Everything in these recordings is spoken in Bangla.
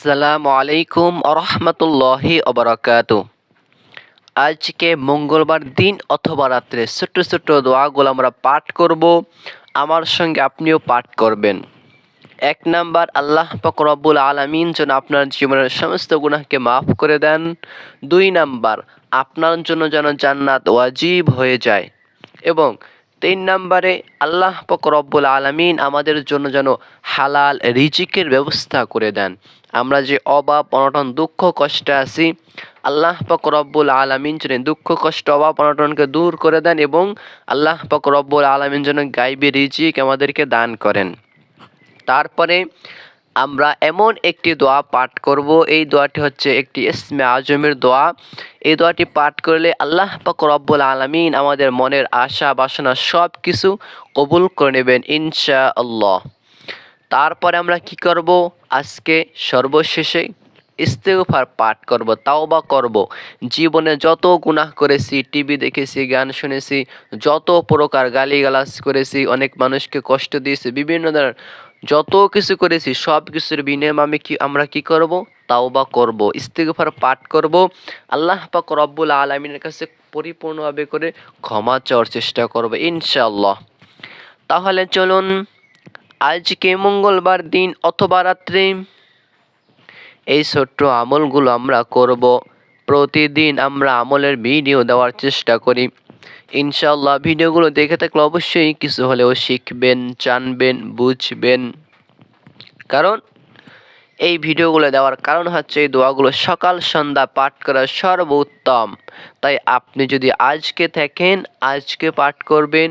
আসসালামু আলাইকুম আরহামতুল্লাহি অবরাকাতু। আজকে মঙ্গলবার দিন অথবা রাত্রে ছোট্ট ছোট্ট দোয়াগুলো আমরা পাঠ করব। আমার সঙ্গে আপনিও পাঠ করবেন। 1 নাম্বার, আল্লাহ পাক রব্বুল আলামিন যেন আপনার জীবনের সমস্ত গুনাহকে মাফ করে দেন। 2 নাম্বার, আপনার জন্য যেন জান্নাত ওয়াজিব হয়ে যায়। এবং 3 নাম্বারে, আল্লাহ পাক রব্বুল আলামিন আমাদের জন্য যেন হালাল রিজিকের ব্যবস্থা করে দেন। আমরা যে অভাব অনটন দুঃখ কষ্টে আছি, আল্লাহ পাক রব্বুল আলামিন যেন দুঃখ কষ্ট অভাব অনটনকে দূর করে দেন এবং আল্লাহ পাক রব্বুল আলামিন যেন গায়বী রিজিক আমাদেরকে দান করেন। তারপরে আমরা এমন একটি দোয়া পাঠ করব। এই দোয়াটি হচ্ছে একটি ইসমে আজমের দোয়া। এই দোয়াটি পাঠ করলে আল্লাহ পাক রব্বুল আলামিন আমাদের মনের আশা বাসনা সব কিছু কবুল করে নেবেন ইনশাআল্লাহ। তারপরে আমরা কি করব, আজকে সর্বশেষে ইস্তেগফার পাঠ করব, তাওবা করব। জীবনে যত গুনাহ করেছি, টিভি দেখেছি, গান শুনেছি, যত প্রকার গালিগালাজ করেছি, অনেক মানুষকে কষ্ট দিয়েছি, বিভিন্ন ধরনের যত কিছু করেছি, সব কিছুর বিনিময়ে আমরা কি করব, তাওবা করব, ইস্তেগফার পাঠ করব। আল্লাহ পাক রব্বুল আলামিনের কাছে পরিপূর্ণভাবে করে ক্ষমা চাওয়ার চেষ্টা করব ইনশাআল্লাহ। তাহলে চলুন, আজকে মঙ্গলবার দিন অথবা রাত্রে এই ছোট্ট আমলগুলো আমরা করব। প্রতিদিন আমরা আমলের ভিডিও দেওয়ার চেষ্টা করি ইনশাআল্লাহ। ভিডিওগুলো দেখে থাকলে অবশ্যই কিছু হলেও শিখবেন, জানবেন, বুঝবেন। কারণ এই ভিডিওগুলো দেওয়ার কারণ হচ্ছে এই দোয়াগুলো সকাল সন্ধ্যা পাঠ করা সর্বোত্তম। তাই আপনি যদি আজকে থাকেন, আজকে পাঠ করবেন,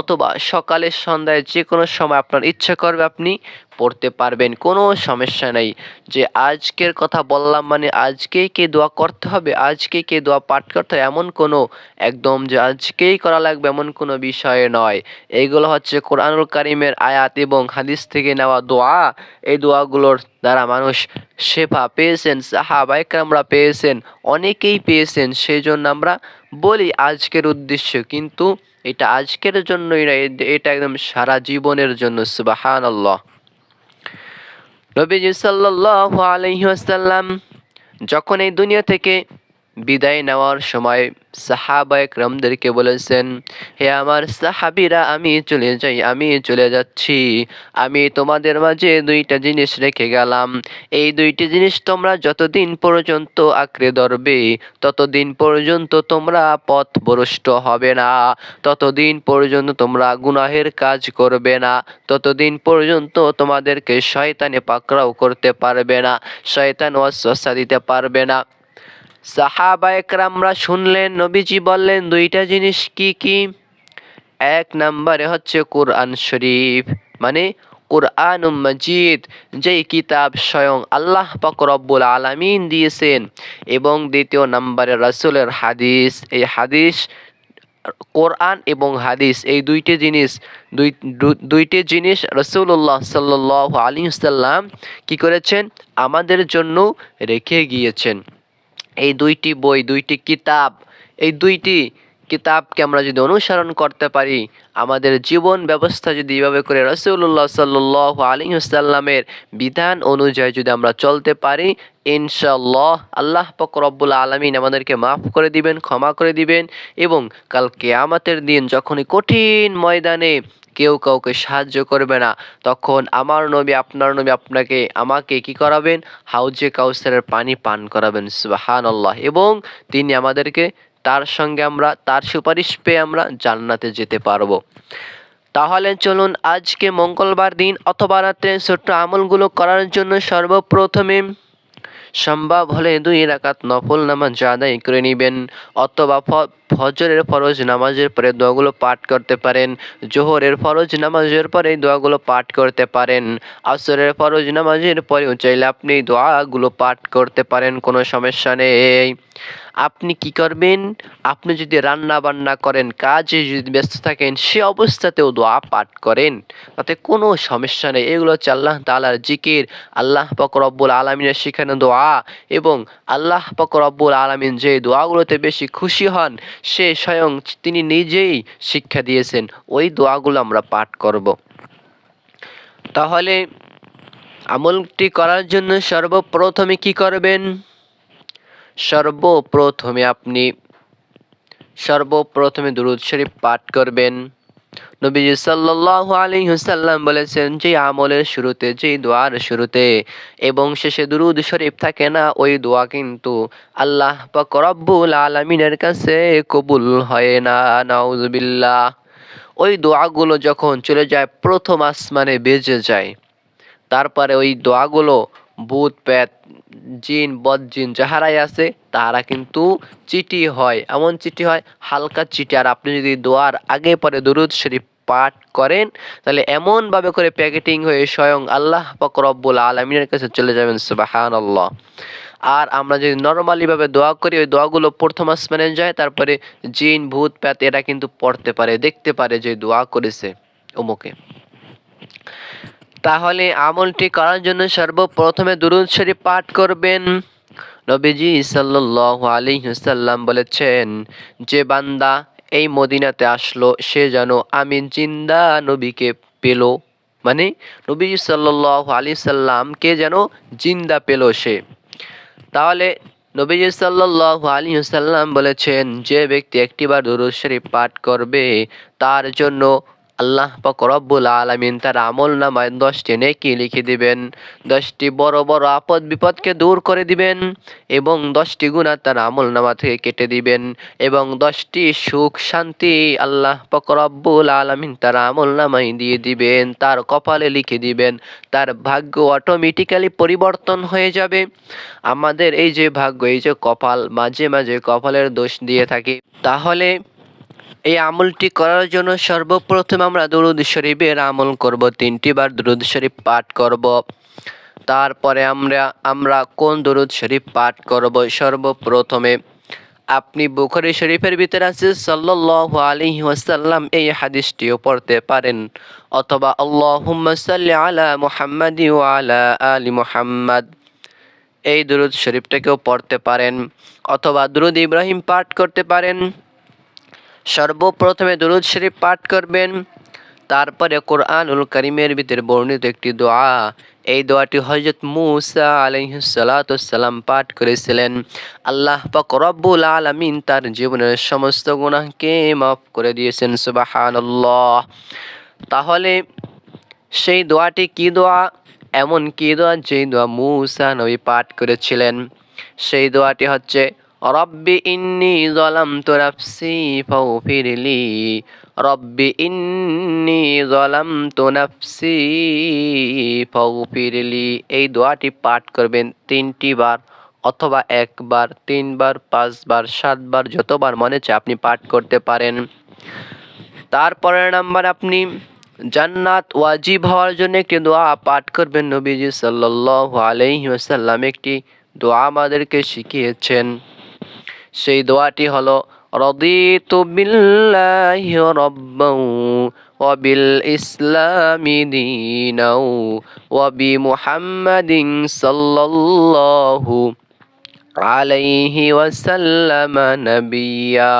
অথবা সকালে সন্ধ্যায় যে কোনো সময় আপনার ইচ্ছা করবে আপনি পড়তে পারবেন, কোনো সমস্যা নেই। যে আজকের কথা বললাম মানে আজকেই কে দোয়া করতে হবে, আজকেই কে দোয়া পাঠ করতে হবে এমন কোনো একদম যে আজকেই করা লাগবে এমন কোনো বিষয় নয়। এইগুলো হচ্ছে কোরআনুল কারীমের আয়াত এবং হাদিস থেকে নেওয়া দোয়া। এই দোয়াগুলোর দ্বারা মানুষ শেফা পেয়েছেন, সাহাবায়ে কেরামরা পেয়েছেন, অনেকেই পেয়েছেন। সেই জন্য আমরা বলি আজকের উদ্দেশ্য, কিন্তু এটা আজকের জন্যই না, এটা একদম সারা জীবনের জন্য। সুবহানাল্লাহ। নবীজি সাল্লাল্লাহু আলাইহি ওয়াসাল্লাম যখন এই দুনিয়া থেকে বিদায় নেওয়ার সময় সাহাবায়ে কেরামদেরকে বলেছেন, হে আমার সাহাবীরা, আমি চলে যাচ্ছি। আমি তোমাদের মাঝে 2টা জিনিস রেখে গেলাম। এই 2টি জিনিস তোমরা যতদিন পর্যন্ত আঁকড়ে ধরবে, ততদিন পর্যন্ত তোমরা পথভ্রষ্ট হবে না, ততদিন পর্যন্ত তোমরা গুনাহের কাজ করবে না, ততদিন পর্যন্ত তোমাদেরকে শয়তানে পাকড়াও করতে পারবে না, শয়তান ওয়াসওয়াসা দিতে পারবে না। সাহাবায়ে কেরামরা শুনলেন, নবীজি বললেন 2টা জিনিস কি কি? 1 নম্বরে হচ্ছে কোরআন শরীফ, মানে কোরআনুম মাজিদ, যেই কিতাব স্বয়ং আল্লাহ পাক রব্বুল আলামিন দিয়েছেন। এবং 2য় নম্বরে রাসূলের হাদিস। এই হাদিস, কোরআন এবং হাদিস, এই দুইটি জিনিস রাসূলুল্লাহ সাল্লাল্লাহু আলাইহি ওয়াসাল্লাম কি করেছেন, আমাদের জন্য রেখে গিয়েছেন। এই 2টি বই, 2টি কিতাব, এই 2টি কিতাবকে আমরা যদি অনুসরণ করতে পারি, আমাদের জীবন ব্যবস্থা যদি এভাবে করে রাসূলুল্লাহ সাল্লাল্লাহু আলাইহি ওয়াসাল্লামের বিধান অনুযায়ী যদি আমরা চলতে পারি, ইনশাআল্লাহ আল্লাহ পাক রব্বুল আলামিন আমাদেরকে মাফ করে দিবেন, ক্ষমা করে দিবেন। এবং কাল কিয়ামতের দিন যখন কঠিন ময়দানে কেউ কাউকে সাহায্য করবে না, তখন আমার নবী, আপনার নবী আমাকে কি করাবেন, হাউজে কাউসারের পানি পান করাবেন। সুবহানাল্লাহ। এবং তিনি আমাদেরকে তার সুপারিশ পেয়ে আমরা জান্নাতে যেতে পারবো। তাহলে চলুন, আজকে মঙ্গলবার দিন অথবা রাত্রে ছোট্ট আমলগুলো করার জন্য সর্বপ্রথমে সম্ভব হলে 2 রাকাত নফল নামাজ আদায় করে নেবেন, অথবা ফজরের ফরজ নামাজের পরে দোয়াগুলো পাঠ করতে পারেন, জোহরের ফরজ নামাজের পরে দোয়াগুলো পাঠ করতে পারেন, আসরের ফরজ নামাজের পরেও চাইলে আপনি দোয়াগুলো পাঠ করতে পারেন, কোনো সমস্যা নেই। আপনি কি করবেন, আপনি যদি রান্না বান্না করেন, কাজে যদি ব্যস্ত থাকেন, সে অবস্থাতেও দোয়া পাঠ করেন, তাতে কোনো সমস্যা নেই। এগুলো হচ্ছে আল্লাহ তাআলার জিকির, আল্লাহ পাক রব্বুল আলামিনের শেখানো দোয়া। এবং আল্লাহ পাক রব্বুল আলামিন যে দোয়াগুলোতে বেশি খুশি হন, সে স্বয়ং তিনি নিজেই শিক্ষা দিয়েছেন, ওই দোয়াগুলো আমরা পাঠ করব। তাহলে আমলটি করার জন্য সর্বপ্রথমে কি করবেন? সর্বপ্রথমে দুরূদ শরীফ পাঠ করবেন। নবীজি সাল্লাল্লাহু আলাইহি ওয়াসাল্লাম বলেছেন, যে আমলের শুরুতে, যে দোয়ার শুরুতে এবং শেষে দুরূদ শরীফ থাকে না, ওই দোয়া কিন্তু আল্লাহ পাক রব্বুল আলামিনের কাছে কবুল হয় না। নাউজুবিল্লাহ। ওই দোয়াগুলো যখন চলে যায় প্রথম আসমানে বেজে যায়, তারপরে ওই দোয়াগুলো ভূত প্রেত জিন বদজিন যাহারাই আছে তারা কিন্তু চিঠি হয়, এমন চিঠি হয় হালকা চিঠি। আর আপনি যদি দোয়ার আগে পরে দুরূদ শরীফ পাঠ করেন, তাহলে এমন ভাবে করে প্যাকেটিং হয়ে স্বয়ং আল্লাহ পাক রব্বুল আলামিনের কাছে চলে যাবেন। সুবহানাল্লাহ। আর আমরা যদি নরমালি ভাবে দোয়া করি, ওই দোয়াগুলো প্রথম আসমানে যায়, তারপরে জিন ভূত প্রেত এরা কিন্তু পড়তে পারে, দেখতে পারে যে দোয়া করেছে অমুকে। তাহলে আমলটি করার জন্য সর্বপ্রথমে দুরূদ শরীফ পাঠ করবেন। নবীজি সাল্লাল্লাহু আলাইহি ওয়াসাল্লাম বলেছেন, যে বান্দা এই মদিনাতে আসলো সে যেন আমিন জিন্দা নবীকে পেল, মানে নবীজি সাল্লাল্লাহু আলাইহি সাল্লামকে যেন জিন্দা পেল সে। তাহলে নবীজি সাল্লাল্লাহু আলাইহি ওয়াসাল্লাম বলেছেন, যে ব্যক্তি একটিবার দুরূদ শরীফ পাঠ করবে তার জন্য আল্লাহ পাক রব্বুল আলামিন তার আমলনামায় 10টি নেকি লিখে দিবেন, 10টি বড় বড় আপদ বিপদকে দূর করে দিবেন এবং 10টি গুনাহ তার আমলনামা থেকে কেটে দিবেন এবং 10টি সুখ শান্তি আল্লাহ পাক রব্বুল আলামিন তার আমলনামায় দিয়ে দিবেন, তার কপালে লিখে দিবেন। তার ভাগ্য অটোমেটিক্যালি পরিবর্তন হয়ে যাবে। আমাদের এই যে ভাগ্য, এই যে কপাল, মাঝে মাঝে কপালের দোষ দিয়ে থাকি। তাহলে এই আমলটি করার জন্য সর্বপ্রথম আমরা দুরূদ শরীফের আমল করব, 3টি বার দুরূদ শরীফ পাঠ করব। তারপরে আমরা কোন দুরূদ শরীফ পাঠ করব? সর্বপ্রথমে আপনি বুখারী শরীফের ভিতরে আছে সাল্লাল্লাহু আলাইহি ওয়াসাল্লাম এই হাদিসটিও পড়তে পারেন, অথবা আল্লাহুম্মা সাল্লি আলা মুহাম্মাদি ওয়া আলা আলি মুহাম্মাদ এই দুরূদ শরীফটাকেও পড়তে পারেন, অথবা দুরূদ ইব্রাহিম পাঠ করতে পারেন। সর্বপ্রথমে দুরূদ শরীফ পাঠ করবেন, তারপরে কোরআনুল কারীমের ভিতরে বর্ণিত একটি দোয়া, এই দোয়াটি হযরত মূসা আলাইহিস সালাতু ওয়াস সালাম পাঠ করেছিলেন। আল্লাহ পাক রব্বুল আলামিন তার জীবনের সমস্ত গুনাহকে মাফ করে দিয়েছেন। সুবহানাল্লাহ। তাহলে সেই দোয়াটি কি দোয়া? এমন কি দোয়া যেই দোয়া মূসা নবী পাঠ করেছিলেন? সেই দোয়াটি হচ্ছে, রব্বি ইন্নী যালামতু নাফসি ফাগফিরলি, রব্বি ইন্নী যালামতু নাফসি ফাগফিরলি। এই দোয়াটি পাঠ করবেন 3টি বার, অথবা 1 বার, 3 বার, 5 বার, 7 বার, যতবার মনে চায় আপনি পাঠ করতে পারেন। তারপরের নাম্বার, আপনি জান্নাত ওয়াজিব হওয়ার জন্য একটি দোয়া পাঠ করবেন। নবীজি সাল্লাল্লাহু আলাইহি ওয়াসাল্লাম একটি দোয়া আমাদেরকে শিখিয়েছেন। সেই দোয়াটি হলো, রাদিতু বিল্লাহি রাব্বান ওয়া বিল ইসলামি দীনাও ওয়া বি মুহাম্মাদিন সাল্লাল্লাহু আলাইহি ওয়াসাল্লাম নাবিয়্যা।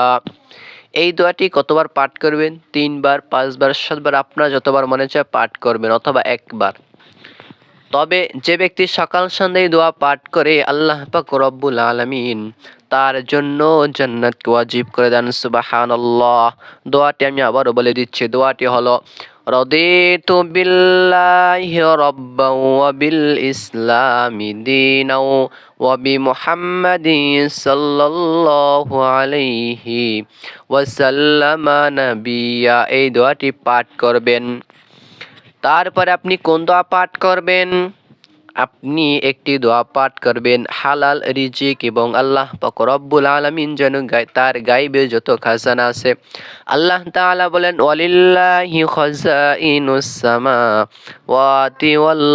এই দোয়াটি কতবার পাঠ করবেন? 3 বার, 5 বার, 7 বার, আপনার যতবার মনে চায় পাঠ করবেন, অথবা 1 বার। তবে যে ব্যক্তি সকাল সন্ধ্যায় দোয়া পাঠ করে, আল্লাহ পাক রব্বুল আলামিন তার জন্য জান্নাতকে ওয়াজিব করে দেন। সুবহানাল্লাহ। দোয়াটি আমি আবারও বলে দিচ্ছি, দোয়াটি হলো, রাদিতু বিল্লাহি রাব্বান ওয়া বিল ইসলামি দীনাও ওয়া বি মুহাম্মাদিন সাল্লাল্লাহু আলাইহি ওয়াসাল্লাম নাবিয়্যা। এই দোয়াটি পাঠ করবেন। তারপরে আপনি কোন দোয়া পাঠ করবেন? আপনি একটি দোয়া পাঠ করবেন হালাল রিজিক এবং আল্লাহ পাক রব্বুল আলামিন যেন তার গায়বে যত খাজানা আছে। আল্লাহ তাআলা বলেন, ওয়ালিল্লাহি খাযাইনুস সামাওয়াতি ওয়াল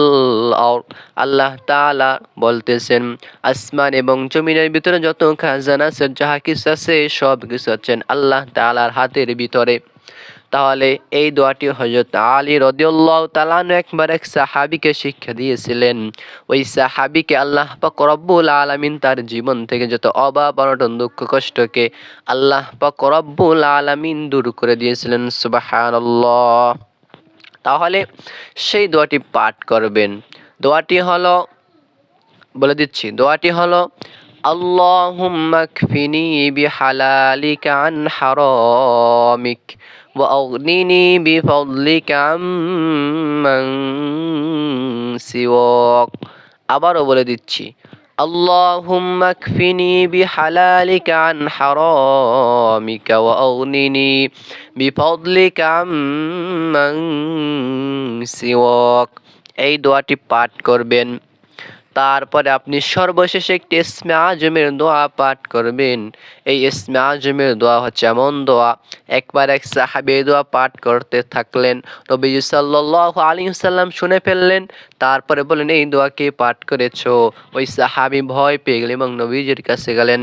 আরদ। আল্লাহ তাআলা বলতেছেন, আসমান এবং জমিনের ভিতরে যত খাজানা আছে, যাহা কিছু আছে, সব কিছু আছেন আল্লাহ তাআলার হাতের ভিতরে। তাহলে এই দোয়াটি হযরত আলী রাদিয়াল্লাহু তাআলা আনহু একবার এক সাহাবীকে শিক্ষা দিয়েছিলেন। ওই সাহাবীকে আল্লাহ পাক রব্বুল আলামিন তার জীবন থেকে যত অভাব অনটন দুঃখ কষ্টকে আল্লাহ পাক রব্বুল আলামিন দূর করে দিয়েছিলেন। সুবহানাল্লাহ। তাহলে সেই দোয়াটি পাঠ করবেন। দোয়াটি হলো, বলে দিচ্ছি, দোয়াটি হলো আল্লাহুম্মা কফিনি বিহালালিকা আন হারামিক ওয়া আগনিনি বিফাদলিকা আম্মান সিওয়াক। আবারও বলে দিচ্ছি, আল্লাহুম্মা কফিনি বিহালালিকা আন হারামিকা ওয়া আগনিনি বিফাদলিকা আম্মান সিওয়াক। এই দোয়াটি পাঠ করবেন। তারপরে আপনি সর্বশেষে একটি ইসমে আজমের দোয়া পাঠ করবেন। এই ইসমে আজমের দোয়া হচ্ছে এমন দোয়া, একবার এক সাহাবী এই দোয়া পাঠ করতে থাকলেন, নবীজি সাল্লাল্লাহু আলাইহি ওয়াসাল্লাম শুনে ফেললেন। তারপরে বলেন, এই দোয়া কে পাঠ করেছো? ওই সাহাবী ভয় পেয়ে গেলেন এবং নবীজির কাছে গেলেন।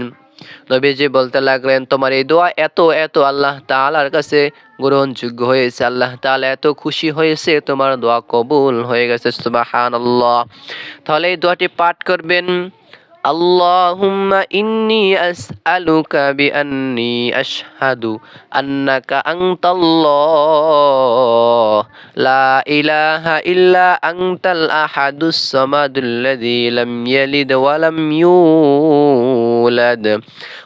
নবীজি বলতে লাগলেন, তোমার এই দোয়া এত এত আল্লাহ তাআলার কাছে গ্রহণযোগ্য হয়েছে, আল্লাহ তাআলা এত খুশি হয়েছে, তোমার দোয়া কবুল হয়ে গেছে। সুবহানাল্লাহ। তাহলে এই দোয়াটি পাঠ করবেন। আল্লাহুম্মা ইন্নী আসআলুকা বিআন্নী আশহাদু আন্নাকা আনতাল্লাহ লা ইলাহা ইল্লা আনতাল আহাদুস সামাদুল্লাযী লাম ইয়ালিদ ওয়া লাম ইউলাদ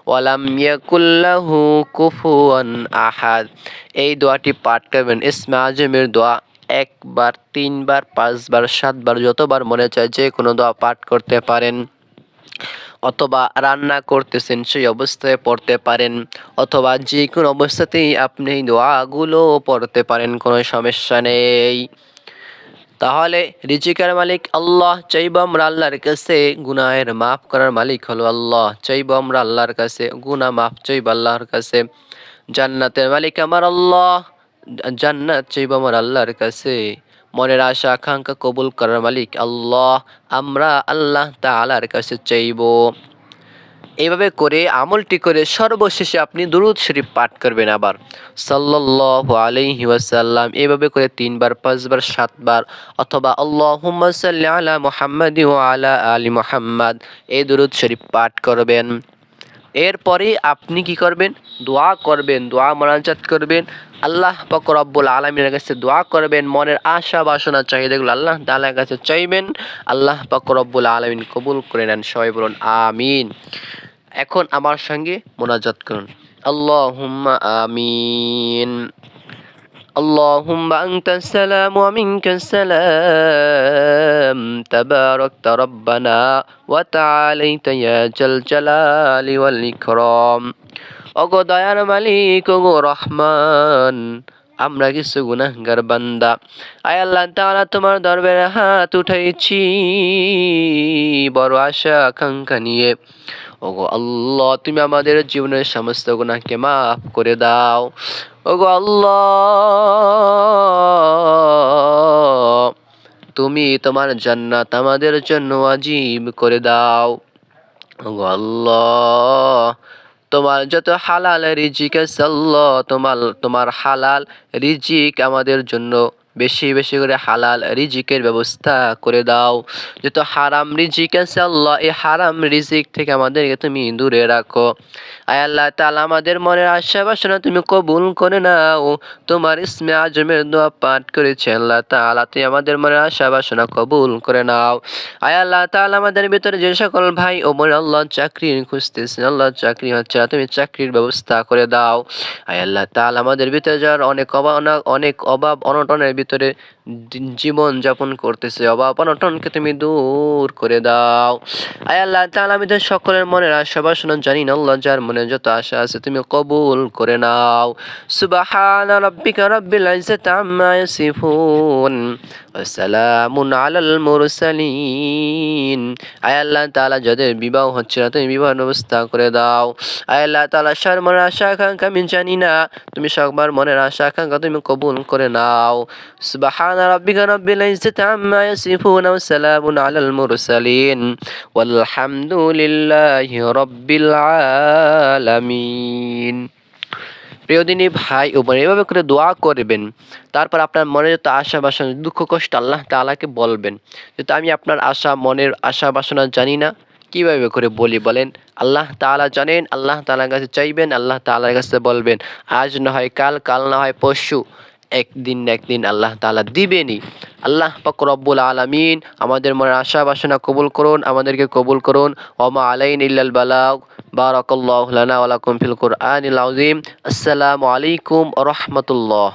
ওয়া লাম ইয়াকুল লাহু কুফুয়ান আহাদ। এই দোয়াটি পাঠ করবেন। ইসমে আজমের দোয়া একবার, তিনবার, পাঁচবার, সাতবার, যতবার মনে চায় যে কোনো দোয়া পাঠ করতে পারেন। অথবা রান্না করতেছেন সেই অবস্থায় পড়তে পারেন, অথবা যে কোনো অবস্থাতেই আপনি এই দোয়াগুলো পড়তে পারেন, কোনো সমস্যা নেই। তাহলে রিজিকের মালিক আল্লাহ, চাইব আমরা আল্লাহর কাছে, গুনাহের মাফ করার মালিক হলো আল্লাহ, চাইব আমরা আল্লাহর কাছে, গুনাহ মাফ চাইব আল্লাহর কাছে। জান্নাতের মালিক আমার আল্লাহ, জান্নাত চাইব আমার আল্লাহর কাছে। মনের আশা আকাঙ্ক্ষা কবুল করার মালিক আল্লাহ, আমরা আল্লাহ তাআলার কাছে চাইব। এইভাবে করে আমলটি করে সর্বশেষে আপনি দুরূদ শরীফ পাঠ করবেন আবার সাল্লাল্লাহু আলাইহি ওয়াসাল্লাম। এইভাবে করে 3বার, 5বার, 7বার, অথবা আল্লাহুম্মা সাল্লি আলা মুহাম্মাদি ওয়া আলা আলি মুহাম্মাদ, এই দুরূদ শরীফ পাঠ করবেন। এরপরে আপনি কি করবেন? দোয়া করবেন, দোয়া মোনাজাত করবেন, আল্লাহ পাক রব্বুল আলামিনের কাছে দোয়া করবেন। মনের আশা বাসনা চাহিদাগুলো আল্লাহ তাআলার কাছে চাইবেন, আল্লাহ পাক রব্বুল আলামিন কবুল করে নেন। সবাই বলুন আমিন। এখন আমার সঙ্গে মোনাজাত করুন, আল্লাহুম্মা আমিন। اللهم أنت السلام ومنك السلام تباركت ربنا وتعاليت يا ذا الجلال والإكرام। ওগো দয়ার মালিক, ওগো রহমান, আমরা কিছু গুনাহগার বান্দা, আয় আল্লাহ তাআলা তোমার দরবারে হাত উঠাইছি বড় আশা আকাঙ্ক্ষা নিয়ে। ওগো আল্লাহ, তুমি আমাদের জীবনের সমস্ত গুনাহকে মাফ করে দাও। ওগো আল্লাহ, তুমি তোমার জান্নাত আমাদের জন্য ওয়াজিব করে দাও। ওগো আল্লাহ, তোমার যত হালাল রিজিক আছে আল্লাহ, তোমার হালাল রিজিক আমাদের জন্য বেশি বেশি করে হালাল রিজিকের ব্যবস্থা করে দাও। যত হারাম রিজিক আছে আল্লাহ, এই হারাম রিজিক থেকে আমাদেরকে তুমি দূরে রাখো। আয় আল্লাহ তাআলা, আমাদের মনের আশা বাসনা তুমি কবুল করে নাও। তোমার ইসমে আজমের দোয়া পাঠ করেছি আল্লাহ তাআলা, তুমি আমাদের মনের আশা বাসনা কবুল করে নাও। আয় আল্লাহ তাআলা, আমাদের ভিতরে যে সকল ভাই ও বোন আল্লাহ চাকরি খুঁজতেছেন, আল্লাহ চাকরি হচ্ছে না, তুমি চাকরির ব্যবস্থা করে দাও। আয় আল্লাহ তাআলা, আমাদের ভিতরে যার অনেক অভাব অনটনের ভিতরে জীবন যাপন করতেছে, অভাব অনটনকে তুমি দূর করে দাও। আয় আল্লাহ তাআলা, আমাদের সকলের মনের আশা বাসনা জানি না আল্লাহ, যার মনে যত আশা আছে তুমি কবুল করে নাও। সুবহানা রাব্বিকা রাব্বিল ইজ্জাতি আম্মা ইয়াসিফুন ওয়া সালামুন আলাল মুরসালিন। আয় আল্লাহ তাআলা, যাদের বিবাহ হচ্ছে না তুমি বিবাহ ব্যবস্থা করে দাও। আয় আল্লাহ তাআলা, সবার মনের আশা আকাঙ্ক্ষা আমি জানি না, তুমি সবার মনের আশা আকাঙ্ক্ষা তুমি কবুল করে নাও। সুবহানা রাব্বিকা রাব্বিল ইজ্জাতি আম্মা ইয়াসিফুন ওয়া সালামুন আলাল মুরসালিন ওয়ালহামদুলিল্লাহি রাব্বিল আলামিন। প্রিয় দিনী ভাই ও বোন, এভাবে করে দোয়া করবেন। তারপর আপনার মনে যত আশা বাসনা দুঃখ কষ্ট আল্লাহ তাআলাকে বলবেন, যেহেতু আমি আপনার মনের আশা বাসনা জানি না, কিভাবে করে বলি বলেন? আল্লাহ তাআলা জানেন, আল্লাহ তাআলার কাছে চাইবেন, আল্লাহ তাআলার কাছে বলবেন। আজ না হয় কাল, কাল না হয় পরশু, একদিন না একদিন আল্লাহ তাআলা দিবেনই। আল্লাহ পাক রব্বুল আলামিন আমাদের মনের আশা বাসনা কবুল করুন, আমাদেরকে কবুল করুন। ওমা আলাইনা ইল্লাল বালাগ। বারাকাল্লাহু লানা ওয়া লাকুম ফিল কুরআনিল আযীম। আসসালামু আলাইকুম ওয়া রাহমাতুল্লাহ।